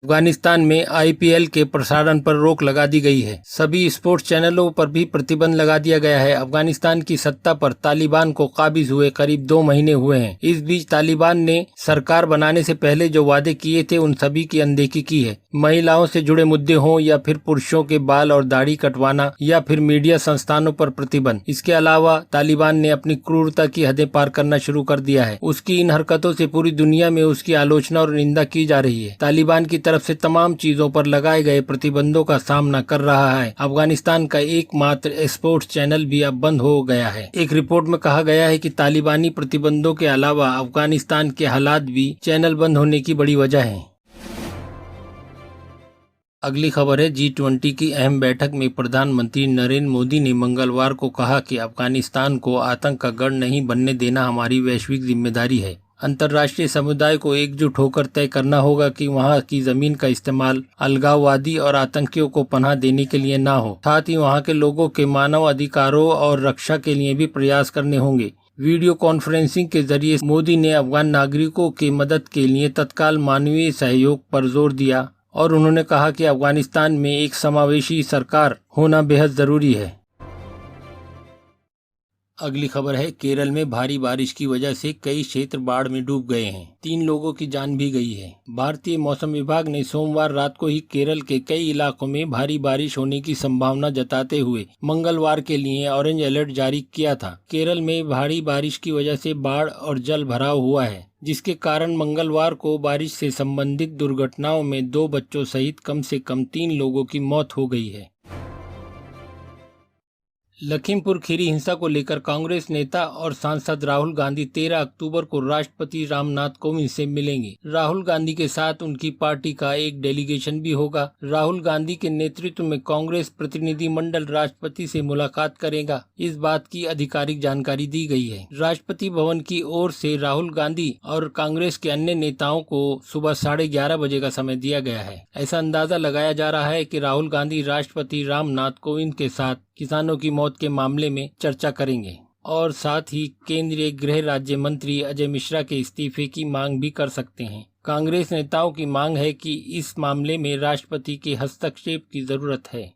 अफगानिस्तान में आईपीएल के प्रसारण पर रोक लगा दी गई है। सभी स्पोर्ट्स चैनलों पर भी प्रतिबंध लगा दिया गया है। अफगानिस्तान की सत्ता पर तालिबान को काबिज हुए करीब 2 महीने हुए हैं। इस बीच तालिबान ने सरकार बनाने से पहले जो वादे किए थे उन सभी की अनदेखी की है। महिलाओं से जुड़े मुद्दे हों या फिर पुरुषों के बाल और दाढ़ी कटवाना या फिर मीडिया संस्थानों पर प्रतिबंध। इसके अलावा तालिबान ने अपनी क्रूरता की हदें पार करना शुरू कर दिया है। उसकी इन हरकतों से पूरी दुनिया में उसकी आलोचना और निंदा की जा रही है। तालिबान की तरफ से तमाम चीजों पर लगाए गए प्रतिबंधों का सामना कर रहा है। अफगानिस्तान का एकमात्र स्पोर्ट्स चैनल भी अब बंद हो गया है। एक रिपोर्ट में कहा गया है कि तालिबानी प्रतिबंधों के अलावा अफगानिस्तान के हालात भी चैनल बंद होने की बड़ी वजह है। अगली खबर है G20 की अहम बैठक में प्रधानमंत्री नरेंद्र मोदी ने मंगलवार को कहा कि अफगानिस्तान को आतंक का गढ़ नहीं बनने देना हमारी वैश्विक जिम्मेदारी है। अंतर्राष्ट्रीय समुदाय को एकजुट होकर तय करना होगा कि वहां की जमीन का इस्तेमाल अलगाववादी और आतंकियों को पनाह देने के लिए ना हो। साथ ही वहां के लोगों के मानव अधिकारों और रक्षा के लिए भी प्रयास करने होंगे। वीडियो कॉन्फ्रेंसिंग के जरिए मोदी ने अफगान नागरिकों की मदद के लिए तत्काल मानवीय सहयोग पर जोर दिया और उन्होंने कहा कि अफगानिस्तान में एक समावेशी सरकार होना बेहद जरूरी है। अगली खबर है केरल में भारी बारिश की वजह से कई क्षेत्र बाढ़ में डूब गए हैं। 3 लोगों की जान भी गई है। भारतीय मौसम विभाग ने सोमवार रात को ही केरल के कई इलाकों में भारी बारिश होने की संभावना जताते हुए मंगलवार के लिए ऑरेंज अलर्ट जारी किया था। केरल में भारी बारिश की वजह से बाढ़ और जल भराव हुआ है, जिसके कारण मंगलवार को बारिश से संबंधित दुर्घटनाओं में 2 बच्चों सहित कम से कम 3 लोगों की मौत हो गई है। लखीमपुर खीरी हिंसा को लेकर कांग्रेस नेता और सांसद राहुल गांधी 13 अक्टूबर को राष्ट्रपति रामनाथ कोविंद से मिलेंगे। राहुल गांधी के साथ उनकी पार्टी का एक डेलीगेशन भी होगा। राहुल गांधी के नेतृत्व में कांग्रेस प्रतिनिधि मंडल राष्ट्रपति से मुलाकात करेगा। इस बात की आधिकारिक जानकारी दी गई है। राष्ट्रपति भवन की ओर से राहुल गांधी और कांग्रेस के अन्य नेताओं को सुबह 11:30 बजे का समय दिया गया है। ऐसा अंदाजा लगाया जा रहा है कि राहुल गांधी राष्ट्रपति रामनाथ कोविंद के साथ किसानों की मौत के मामले में चर्चा करेंगे और साथ ही केंद्रीय गृह राज्य मंत्री अजय मिश्रा के इस्तीफे की मांग भी कर सकते हैं। कांग्रेस नेताओं की मांग है कि इस मामले में राष्ट्रपति के हस्तक्षेप की जरूरत है।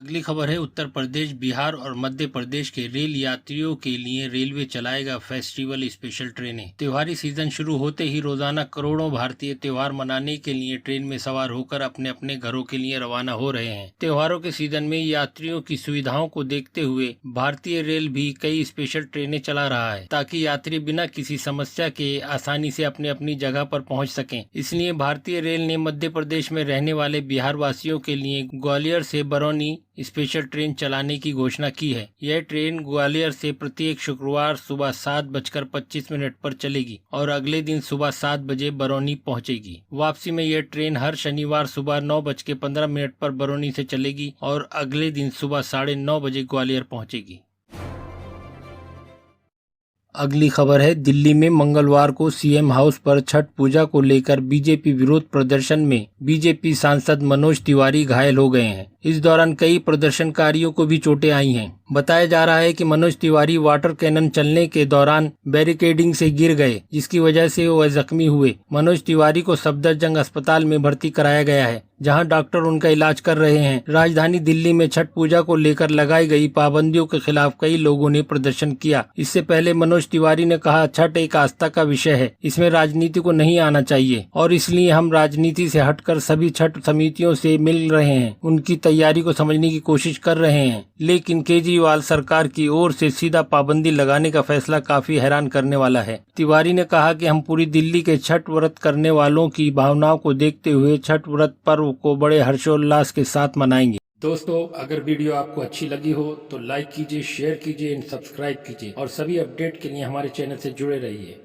अगली खबर है उत्तर प्रदेश, बिहार और मध्य प्रदेश के रेल यात्रियों के लिए रेलवे चलाएगा फेस्टिवल स्पेशल ट्रेनें। त्योहारी सीजन शुरू होते ही रोजाना करोड़ों भारतीय त्योहार मनाने के लिए ट्रेन में सवार होकर अपने अपने घरों के लिए रवाना हो रहे हैं। त्योहारों के सीजन में यात्रियों की सुविधाओं को देखते हुए भारतीय रेल भी कई स्पेशल ट्रेनें चला रहा है ताकि यात्री बिना किसी समस्या के आसानी से अपने अपनी जगह पर पहुँच सकें। इसलिए भारतीय रेल ने मध्य प्रदेश में रहने वाले बिहार वासियों के लिए ग्वालियर से बरौनी स्पेशल ट्रेन चलाने की घोषणा की है। यह ट्रेन ग्वालियर से प्रत्येक शुक्रवार सुबह 7:25 पर चलेगी और अगले दिन सुबह 7 बजे बरौनी पहुंचेगी। वापसी में यह ट्रेन हर शनिवार सुबह 9:15 पर बरौनी से चलेगी और अगले दिन सुबह 9:30 बजे ग्वालियर पहुंचेगी। अगली खबर है दिल्ली में मंगलवार को सीएम हाउस पर छठ पूजा को लेकर बीजेपी विरोध प्रदर्शन में बीजेपी सांसद मनोज तिवारी घायल हो गए हैं। इस दौरान कई प्रदर्शनकारियों को भी चोटें आई हैं। बताया जा रहा है कि मनोज तिवारी वाटर कैनन चलने के दौरान बैरिकेडिंग से गिर गए, जिसकी वजह से वह जख्मी हुए। मनोज तिवारी को सफदरजंग अस्पताल में भर्ती कराया गया है, जहां डॉक्टर उनका इलाज कर रहे हैं। राजधानी दिल्ली में छठ पूजा को लेकर लगाई गई पाबंदियों के खिलाफ कई लोगों ने प्रदर्शन किया। इससे पहले मनोज तिवारी ने कहा, छठ एक आस्था का विषय है, इसमें राजनीति को नहीं आना चाहिए और इसलिए हम राजनीति से हटकर सभी छठ समितियों से मिल रहे हैं, उनकी तैयारी को समझने की कोशिश कर रहे हैं। लेकिन केजरीवाल सरकार की ओर से सीधा पाबंदी लगाने का फैसला काफी हैरान करने वाला है। तिवारी ने कहा कि हम पूरी दिल्ली के छठ व्रत करने वालों की भावनाओं को देखते हुए छठ व्रत पर्व को बड़े हर्षोल्लास के साथ मनाएंगे। दोस्तों, अगर वीडियो आपको अच्छी लगी हो तो लाइक कीजिए, शेयर कीजिए, सब्सक्राइब कीजिए और सभी अपडेट के लिए हमारे चैनल से जुड़े रहिए।